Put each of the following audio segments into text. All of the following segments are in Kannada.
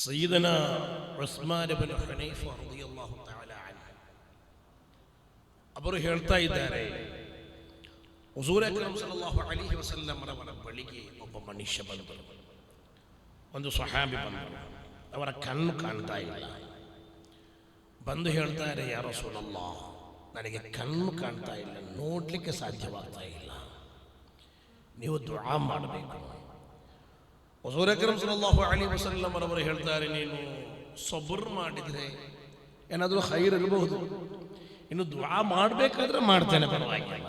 ಸಯ್ಯಿದನ ಉಸ್ಮಾನ್ ಇಬ್ನ್ ಹುನೈಫ ರದಿಯಲ್ಲಾಹು ತಆಲಾ ಅನ್ಹು ಅವರು ಹೇಳ್ತಾ ಇದ್ದಾರೆ, ಹುಜೂರ್ ಅಕ್ರಮ್ ಸಲ್ಲಲ್ಲಾಹು ಅಲೈಹಿ ವಸಲ್ಲಂ ಅವರ ಬಳಿಗೆ ಒಬ್ಬ ಮನುಷ್ಯ ಬಂದರು. ಒಂದು ಸ್ವಹಾಬಿ ಬಂದರು, ಅವರ ಕಣ್ಣು ಕಾಣ್ತಾ ಇಲ್ಲ. ಬಂದು ಹೇಳ್ತಾರೆ, ಯಾ ರಸೂಲಲ್ಲಾಹ್, ನನಗೆ ಕಣ್ಣು ಕಾಣ್ತಾ ಇಲ್ಲ, ನೋಡ್ಲಿಕ್ಕೆ ಸಾಧ್ಯವಾಗ್ತಾ ಇಲ್ಲ, ನೀವು ದುಆ ಮಾಡಬೇಕು. ಹುಜೂರ್ ಅಕ್ರಮ್ ಸಲ್ಲಲ್ಲಾಹು ಅಲೈಹಿ ವಸಲ್ಲಂ ಅವರು ಹೇಳ್ತಾರೆ, ನೀನು ಸಬರ್ ಮಾಡಿದರೆ ಏನಾದರೂ ಖೈರ್ ಇರಬಹುದು, ಇನ್ನು ದುಆ ಮಾಡಬೇಕಾದ್ರೆ ಮಾಡ್ತೇನೆ, ಪರವಾಗಿಲ್ಲ.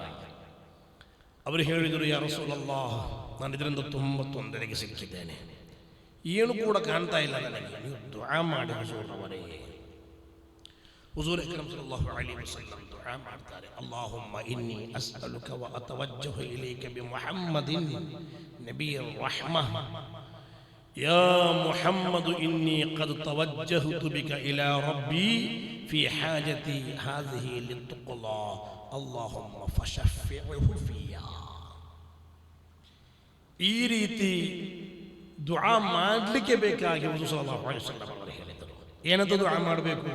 ಅವರು ಹೇಳಿದರು, ಯಾ ರಸೂಲಲ್ಲಾಹ್, ನಾನು ಇದರಿಂದ ತುಂಬ ತೊಂದರೆಗೆ ಸಿಕ್ಕಿದ್ದೇನೆ, ಏನು ಕೂಡ ಕಾಣ್ತಾ ಇಲ್ಲ ನನಗೆ, ನೀವು ದುಆ ಮಾಡಿ ಹುಜೂರ್ ಅವರೇ. ಹುಜೂರ್ ಅಕ್ರಮ್ ಸಲ್ಲಲ್ಲಾಹು ಅಲೈಹಿ ವಸಲ್ಲಂ ದುಆ ಮಾಡ್ತಾರೆ, ಅಲ್ಲಾಹುಮ್ಮ ಇನ್ನಿ ಅಸ್ಅಲುಕ ವ ಅತವಜ್ಜಹು ಇಲೈಕ ಬಿ ಮುಹಮ್ಮದಿನ್ ನಬಿಯ್ಯಿರ್ ರಹ್ಮಹ ಯಾ ಮುಹಮ್ಮದ್ ಇನ್ನಿ ಖದ್ ತವಜ್ಜಹತು ಬಿಕ ಇಲಾ ರಬ್ಬಿ ಫಿ ಹಾಜತಿ ಹಾದಿಹಿ ಲಿತುಕ್ಲಾ ಅಲ್ಲಾಹುಮ್ಮ ಫಶಫಿಹು ಫಿಯಾ. ಈ ರೀತಿ ದುಆ ಮಾಡಲಿಕ್ಕೆ ಬೇಕಾಗಿ ಹುಜೂರ್ ಸಲ್ಲಲ್ಲಾಹು ಅಲೈಹಿ ವಸಲ್ಲಂ ಅವರು ಹೇಳಿದರು. ಏನಂತ ದುಆ ಮಾಡಬೇಕು?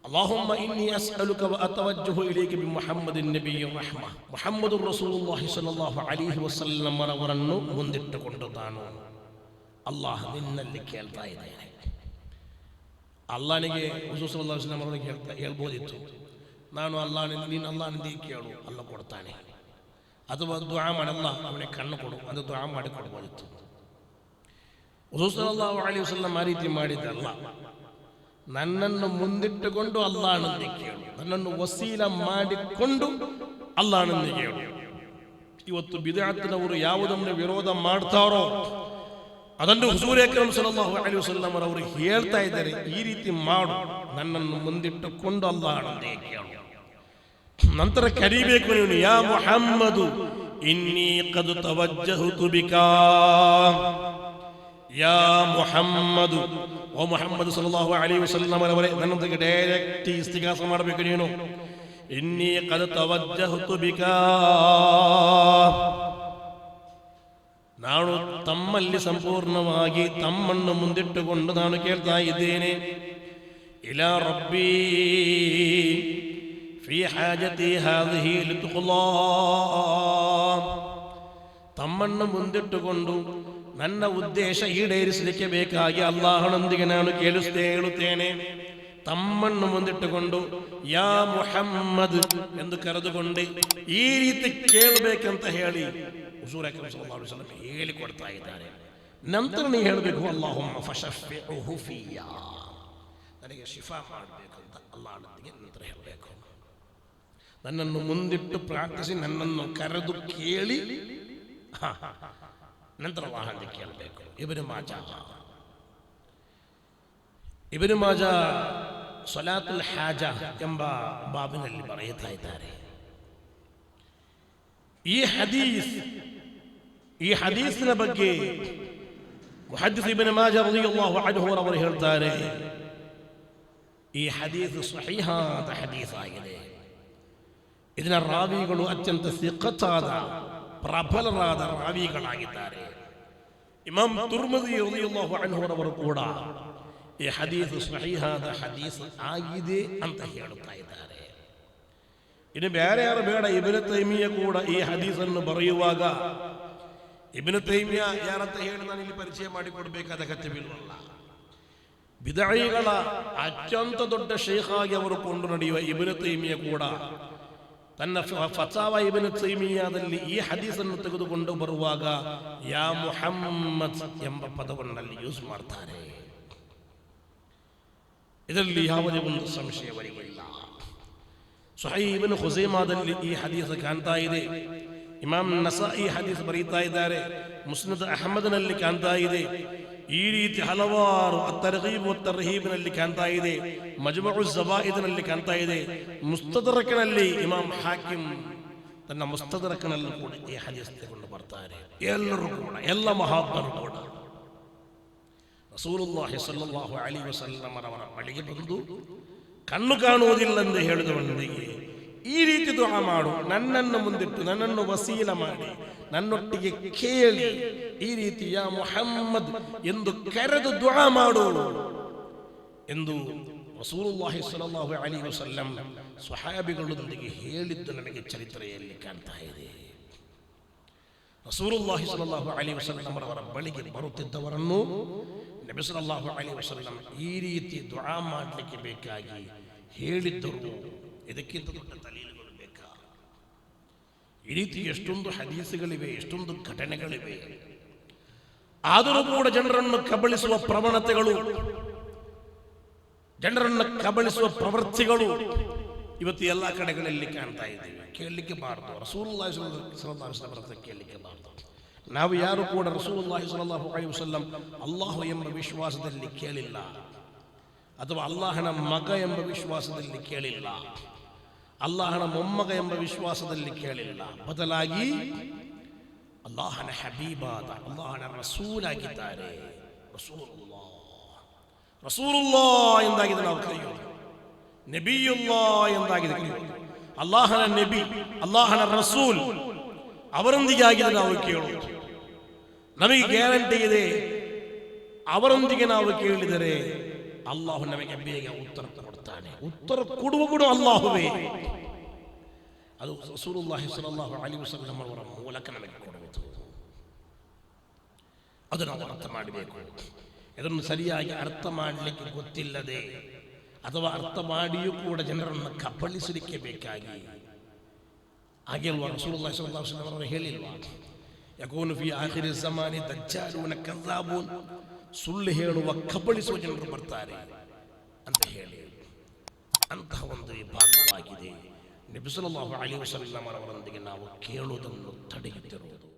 ಅಲ್ಲಾಹುಮ್ಮ ಇನ್ನಿ ಅಸ್ಅಲುಕ ವ ಅತವಜ್ಜಹು ಇಲೈಕ ಬಿ ಮುಹಮ್ಮದಿನ್ ನಬಿಯ್ಯಿರ್ ರಹ್ಮಹ, ಮುಹಮ್ಮದುರ್ ರಸೂಲುಲ್ಲಾಹಿ ಸಲ್ಲಲ್ಲಾಹು ಅಲೈಹಿ ವಸಲ್ಲಂ ಅವರನ್ನು ಮುಂದಿಟ್ಟುಕೊಂಡು ತಾನು ಅಲ್ಲಾಹ್ ನಿನ್ನಲ್ಲಿ ಕೇಳ್ತಾ ಇದ್ದೇನೆ. ಅಲ್ಲಾಹನಿಗೆ ಹುಜೂರ್ ಸಲ್ಲಲ್ಲಾಹು ಅಲೈಹಿ ವಸಲ್ಲಂ ಅವರಿಗೆ ಹೇಳ್ಬೋದಿತ್ತು, ನಾನು ನೀನು ಅಲ್ಲಾಹನಿಂದ ಕೇಳು, ಅಲ್ಲ ಕೊಡ್ತಾನೆ. ಅಥವಾ ದುಆ ಮಾಡಲ್ಲ, ಅವನಿಗೆ ಕಣ್ಣು ಕೊಡು, ಅದು ದುಆ ಮಾಡಿ ಕೊಡ್ಬೋದಿತ್ತು. ಹುಜೂರ್ ಸಲ್ಲಲ್ಲಾಹು ಅಲೈಹಿ ವಸಲ್ಲಂ ಆ ರೀತಿ ಮಾಡಿದ್ದಲ್ಲ. ನನ್ನನ್ನು ಮುಂದಿಟ್ಟುಕೊಂಡು ಅಲ್ಲಾಹನಂತೆ ಕೇಳು, ನನ್ನನ್ನು ವಸೀಲ ಮಾಡಿಕೊಂಡು ಅಲ್ಲಾಹನಂತೆ ಕೇಳು. ಇವತ್ತು ಬಿದ್ಅತ್ನವರು ಯಾವುದನ್ನು ವಿರೋಧ ಮಾಡ್ತಾರೋ ಅದನ್ನು ಹುಜೂರ್ ಅಕ್ರಮ್ ಸಲ್ಲಲ್ಲಾಹು ಅಲೈಹಿ ವಸಲ್ಲಂ ಅವರು ಹೇಳ್ತಾ ಇದ್ದಾರೆ, ಈ ರೀತಿ ಮಾಡು, ನನ್ನನ್ನು ಮುಂದಿಟ್ಟುಕೊಂಡು ಅಲ್ಲಾಹನಂತೆ ಕೇಳು. ನಂತರ ಕರಿಬೇಕು ನೀನು, ಯಾ ಮುಹಮ್ಮದು ಇನ್ನಿ ಖದ್ ತವಜ್ಜಹತು ಬಿಕಾ, ಯಾ ಮುಹಮ್ಮದು, ಓ ಮುಹಮ್ಮದ್ ಸಲ್ಲಲ್ಲಾಹು ಅಲೈಹಿ ವಸಲ್ಲಂ ಅವರೇ, ನನ್ನೊಂದಿಗೆ ಡೈರೆಕ್ಟ್ ಇಸ್ತಿಗಾಸ ಮಾಡಬೇಕು ನೀನು. ಇನ್ನಿ ಖದ್ ತವಜ್ಜಹತು ಬಿಕಾ, ನಾನು ತಮ್ಮಲ್ಲಿ ಸಂಪೂರ್ಣವಾಗಿ ತಮ್ಮನ್ನು ಮುಂದಿಟ್ಟುಕೊಂಡು ನಾನು ಕೇಳ್ತಾ ಇದ್ದೇನೆ. ಇಲಾ ರಬ್ಬಿ ಫಿ ಹಾಜತಿ ಹಾದಿಹಿ ಲಿತುಕ್ಲಾ, ತಮ್ಮನ್ನು ಮುಂದಿಟ್ಟುಕೊಂಡು ನನ್ನ ಉದ್ದೇಶ ಈಡೇರಿಸಲಿಕ್ಕೆ ಬೇಕಾಗಿ ಅಲ್ಲಾಹನೊಂದಿಗೆ ನಾನು ಹೇಳುತ್ತೇನೆ. ತಮ್ಮನ್ನು ಮುಂದಿಟ್ಟುಕೊಂಡು ಯಾ ಮುಹಮ್ಮದ್ ಎಂದು ಕರೆದುಕೊಂಡೆ ಈ ರೀತಿ ಕೇಳಬೇಕಂತ ಹೇಳಿ ಹುಜೂರ್ ಅಕ್ರಮ್ ಸಲ್ಲಲ್ಲಾಹು ಅಲೈಹಿ ವಸಲ್ಲಂ ಹೇಳಿಕೊಡ್ತಾ ಇದ್ದಾರೆ. ನಂತರ ನೀವು ಹೇಳಬೇಕು, ಅಲ್ಲಾಹುಮ್ಮ ಫಶಫಿಹು ಫಿಯಾ, ನನಗೆ ಶಿಫಾ ಮಾಡಬೇಕಂತ ಅಲ್ಲಾಹನೊಂದಿಗೆ ನಂತರ ಹೇಳಬೇಕು. ನನ್ನನ್ನು ಮುಂದಿಟ್ಟು ಪ್ರಾರ್ಥಿಸಿ, ನನ್ನನ್ನು ಕರೆದು ಕೇಳಿ ನಂತರ ಅಲ್ಲಾಹನಿಗೆ ಕೇಳಬೇಕು. ಇಬ್ನ್ ಮಾಜಾ ಸಲಾತುಲ್ ಹಾಜಾ ಎಂಬ ಬಾಬಿನಲ್ಲಿ ಬರೆಯುತ್ತಾ ಇದ್ದಾರೆ. ಈ ಹದೀಸಿನ ಬಗ್ಗೆ ಮುಹದ್ದಿಸ್ ಇಬ್ನ್ ಮಾಜಾ ರದಿಯಲ್ಲಾಹು ಅನ್ಹು ಅವರು ಹೇಳ್ತಾರೆ, ಈ ಹದೀಸ್ ಸಹೀಹಾದ ಹದೀಸ್ ಆಗಿದೆ. ಇದರ ರಾವಿಗಳು ಅತ್ಯಂತ ಸಿಖತ್ತಾದ ಪ್ರಬಲರಾದ ರಾವಿಗಳಾಗಿದ್ದಾರೆ. ಇಮಾಮ್ ತುರ್ಮದಿ ರದಿಯಲ್ಲಾಹು ಅನ್ಹು ಅವರು ಕೂಡ ಈ ಹದೀಸ್ ಸಹೀಹಾದ ಹದೀಸ್ ಆಗಿದೆ ಅಂತ ಹೇಳುತ್ತಾ ಇದ್ದಾರೆ. ಇನ್ನು ಬೇರೆ ಯಾರು ಬೇಡ, ಇಬ್ನ್ ತೈಮಿಯ ಕೂಡ ಈ ಹದೀಸನ್ನು ಬರೆಯುವಾಗ ಇಬ್ನ್ ತೈಮಿಯ ಯಾರಂತ ಹೇಳಿ ನಾನು ಇಲ್ಲಿ ಪರಿಚಯ ಮಾಡಿಕೊಡ್ಬೇಕಾದ ಅಗತ್ಯವಿಲ್ಲವಲ್ಲ. ಬಿದঈಗಳ ಅತ್ಯಂತ ದೊಡ್ಡ ಶೇಖಾಗಿ ಅವರು ಕೊಂಡು ನಡೆಯುವ ಇಬ್ನ್ ತೈಮಿಯ ಕೂಡ ತನ್ನ ಫತಾವಾ ಇಬ್ನ್ ತೈಮಿಯಾದಲ್ಲಿ ಈ ಹದೀಸನ್ನು ತೆಗೆದುಕೊಂಡು ಬರುವಾಗ ಯಾ ಮುಹಮ್ಮದ್ ಎಂಬ ಪದವನ್ನಲ್ಲಿ ಯೂಸ್ ಮಾಡ್ತಾರೆ. ಇದರಲ್ಲಿ ಯಾವುದೇ ಒಂದು ಸಂಶಯವರಿಗಿಲ್ಲ. ಸಹೀಹ್ ಇಬ್ನ್ ಖುಸೈಮಾದಲ್ಲಿ ಈ ಹದೀಸ್ ಕಾಣ್ತಾ ಇದೆ. ಇಮಾಮ್ ನಸಾಯಿ ಹದೀಸ್ ಬರೀತಾ ಇದ್ದಾರೆ. ಮುಸ್ನದ್ ಅಹಮದ್ನಲ್ಲಿ ಕಾಣ್ತಾ ಇದೆ. ಈ ರೀತಿ ಹಲವಾರು ತರ್ಗೀಬ್ ವ ತರ್ಹೀಬ್ನಲ್ಲಿ ಕಾಣ್ತಾ ಇದೆ. ಮಜ್ಮುഉ ಝವಾಯಿದ್ನಲ್ಲಿ ಕಾಣ್ತಾ ಇದೆ. ಮುಸ್ತದರಕ್ನಲ್ಲಿ ಇಮಾಮ್ ಹಾಕಿಮ್ ತನ್ನ ಮುಸ್ತದರಕ್ನಲ್ಲಿ ಕೂಡ ಈ ಹದೀಸ್ ತಗೊಂಡು ಬರ್ತಾರೆ. ಎಲ್ಲರೂ ಕೂಡ, ಎಲ್ಲ ಮಹಾತ್ಮರು ಕೂಡ ರಸೂಲುಲ್ಲಾಹಿ ಸಲ್ಲಲ್ಲಾಹು ಅಲೈಹಿ ವಸಲ್ಲಂ ಅವರ ಬಳಿಗೆ ಬಂದು ಕಣ್ಣು ಕಾಣುವುದಿಲ್ಲಂದು ಹೇಳಿದವನಿಗೆ ಈ ರೀತಿ ದುಆ ಮಾಡು, ನನ್ನನ್ನು ಮುಂದಿಟ್ಟು ನನ್ನನ್ನು ವಸೀಲ ಮಾಡಿ ನನ್ನೊಟ್ಟಿಗೆ ಕೇಳಿ ಈ ರೀತಿಯ ಮುಹಮ್ಮದ್ ಎಂದು ಕರೆದು ದುಆ ಮಾಡು ಎಂದು ರಸೂಲುಲ್ಲಾಹಿ ಸ್ವಲ್ಲಲ್ಲಾಹು ಅಲೈಹಿ ವಸಲ್ಲಂ ಸ್ವಹಾಬಿಗಳೊಂದಿಗೆ ಹೇಳಿದ್ದು ನಮಗೆ ಚರಿತ್ರೆಯಲ್ಲಿ ಕಾಣ್ತಾ ಇದೆ. ರಸೂಲುಲ್ಲಾಹಿ ಸ್ವಲ್ಲಲ್ಲಾಹು ಅಲೈಹಿ ವಸಲ್ಲಂ ಅವರ ಬಳಿಗೆ ಬರುತ್ತಿದ್ದವರನ್ನು ನಬಿ ಸಲ್ಲಲ್ಲಾಹು ಅಲೈಹಿ ವಸಲ್ಲಂ ಈ ರೀತಿ ದುಆ ಮಾಡಲಿಕ್ಕೆ ಬೇಕಾಗಿ ಹೇಳಿದ್ದರು. ಇದಕ್ಕಿಂತ ದೊಡ್ಡ ದಲೀಲುಗಳು ಬೇಕಾ? ಈ ರೀತಿ ಎಷ್ಟೊಂದು ಹದೀಸುಗಳಿವೆ, ಎಷ್ಟೊಂದು ಘಟನೆಗಳಿವೆ. ಆದರೂ ಕೂಡ ಜನರನ್ನು ಕಬಳಿಸುವ ಪ್ರವಣತೆಗಳು, ಜನರನ್ನು ಕಬಳಿಸುವ ಪ್ರವೃತ್ತಿಗಳು ಇವತ್ತು ಎಲ್ಲ ಕಡೆಗಳಲ್ಲಿ ಕಾಣ್ತಾ ಇದ್ದೀವಿ. ಕೇಳಲಿಕ್ಕೆ ಬಾರದು. ರಸೂಲುಲ್ಲಾಹಿ ಸ್ವಲ್ಲಲ್ಲಾಹು ಅಲೈಹಿ ವಸಲ್ಲಂ ಕೇಳಲಿಕ್ಕೆ ಬಾರದು. ನಾವು ಯಾರು ಕೂಡ ರಸೂಲುಲ್ಲಾಹಿ ಸ್ವಲ್ಲಲ್ಲಾಹು ಅಲೈಹಿ ವಸಲ್ಲಂ ಅಲ್ಲಾಹು ಎಂಬ ವಿಶ್ವಾಸದಲ್ಲಿ ಕೇಳಿಲ್ಲ, ಅಥವಾ ಅಲ್ಲಾಹನ ಮಗ ಎಂಬ ವಿಶ್ವಾಸದಲ್ಲಿ ಕೇಳಿಲ್ಲ, ಅಲ್ಲಾಹನ ಮೊಮ್ಮಗ ಎಂಬ ವಿಶ್ವಾಸದಲ್ಲಿ ಕೇಳಿಲ್ಲ. ಬದಲಾಗಿ ಅಲ್ಲಾಹನ ಹಬೀಬಾದ ಅಲ್ಲಾಹನ ರಸೂಲಾಗಿದ್ದಾರೆ. ರಸೂಲುಲ್ಲಾ ಎಂದಾಗಿದೆ ನಾವು ಕರೆಯೋದು, ನಬಿಯುಲ್ಲಾ ಎಂದಾಗಿದೆ ಕರೆಯೋದು. ಅಲ್ಲಾಹನ ನಬಿ, ಅಲ್ಲಾಹನ ರಸೂಲ್ ಅವರೊಂದಿಗೆ ಆಗಿದೆ ನಾವು ಕೇಳೋದು. ನಮಗೆ ಗ್ಯಾರಂಟಿ ಇದೆ, ಅವರೊಂದಿಗೆ ನಾವು ಕೇಳಿದರೆ ಅಲ್ಲಾಹು ನಮಗೆ ಬೇಗ ಉತ್ತರ ಕೊಡ್ತಾನೆ. ಉತ್ತರ ಕೊಡುವ ಕೂಡ ಅಲ್ಲಾಹುವೇ. ಅದು ರಸೂಲುಲ್ಲಾಹಿ ಸ್ವಲ್ಲಲ್ಲಾಹು ಅಲೈಹಿ ವಸಲ್ಲಂ ಅವರ ಮೂಲಕ ನಮಗೆ ಕೊಡುವುದು. ಅದು ನಾವು ಅರ್ಥ ಮಾಡಬೇಕು. ಇದನ್ನು ಸರಿಯಾಗಿ ಅರ್ಥ ಮಾಡಲಿಕ್ಕೆ ಗೊತ್ತಿಲ್ಲದೆ, ಅಥವಾ ಅರ್ಥ ಮಾಡಿಯೂ ಕೂಡ ಜನರನ್ನು ಕಬಳಿಸಲಿಕ್ಕೆ ಬೇಕಾಗಿ ಹಾಗೆ ಅಲ್ವಾ ರಸೂಲುಲ್ಲಾಹಿ ಸ್ವಲ್ಲಲ್ಲಾಹು ಅಲೈಹಿ ವಸಲ್ಲಂ ಅವರು ಹೇಳಿಲ್ವಾ, ಯಕೂನು ಫಿ ಆಖಿರಿ ಝಮಾನಿ ದಜ್ಜಾಲೂನ ಕಝಾಬೂನ್, ಸುಳ್ಳು ಹೇಳುವ ಕಬಳಿಸುವ ಜನರು ಬರ್ತಾರೆ ಅಂತ ಹೇಳಿ. ಅಂತಹ ಒಂದು ವಿಭಾಗವಾಗಿದೆ ನಬಿ ಸಲ್ಲಲ್ಲಾಹು ಅಲೈಹಿ ವಸಲ್ಲಂ ಅವರೊಂದಿಗೆ ನಾವು ಕೇಳುವುದನ್ನು ತಡೆಯುತ್ತಿರುವುದು.